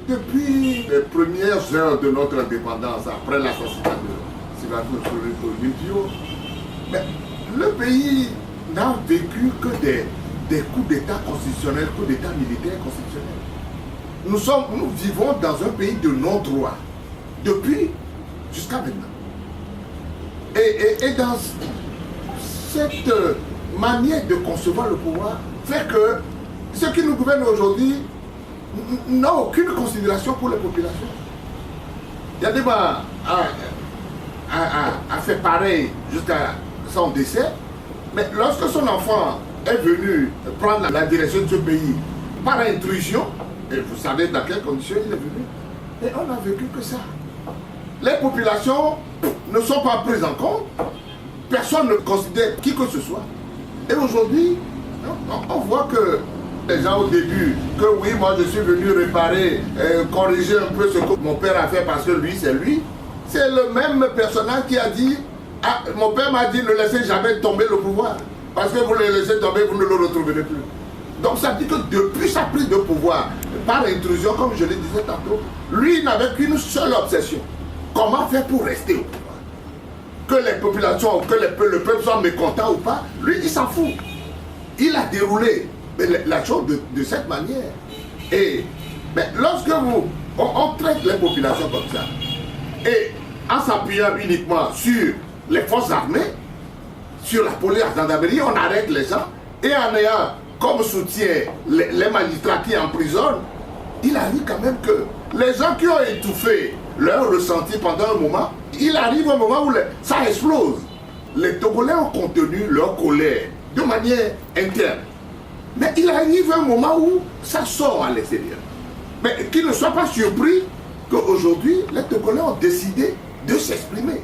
depuis les premières heures de notre indépendance, après l'assassinat de Sébastien Olympio, le pays n'a vécu que des coups d'État constitutionnels, coups d'État militaires constitutionnels. Nous vivons dans un pays de non-droit, depuis jusqu'à maintenant. Et dans cette manière de concevoir le pouvoir, fait que ceux qui nous gouvernent aujourd'hui n'ont aucune considération pour les populations. Yadema a fait pareil jusqu'à son décès, mais lorsque son enfant est venu prendre la direction de ce pays par intrusion, et vous savez dans quelles conditions il est venu, et on n'a vécu que ça. Les populations ne sont pas prises en compte, personne ne considère qui que ce soit. Et aujourd'hui, on voit que les gens au début, que oui, moi je suis venu réparer, corriger un peu ce que mon père a fait parce que lui, c'est lui. C'est le même personnage qui a dit, ah, mon père m'a dit ne laissez jamais tomber le pouvoir. Parce que vous le laissez tomber, vous ne le retrouverez plus. Donc ça dit que depuis sa prise de pouvoir, par intrusion, comme je le disais tantôt, lui n'avait qu'une seule obsession. Comment faire pour rester au pouvoir? Que les populations, que le peuple soit mécontent ou pas, lui il s'en fout. Il a déroulé la chose de cette manière. Et lorsque on traite les populations comme ça, et en s'appuyant uniquement sur les forces armées, sur la police, la gendarmerie, on arrête les gens, et en ayant comme soutien les magistrats qui emprisonnent, il arrive quand même que les gens qui ont étouffé leur ressenti pendant un moment, il arrive un moment où ça explose. Les Togolais ont contenu leur colère de manière interne. Mais il arrive un moment où ça sort à l'extérieur. Mais qu'ils ne soient pas surpris qu'aujourd'hui, les Togolais ont décidé de s'exprimer.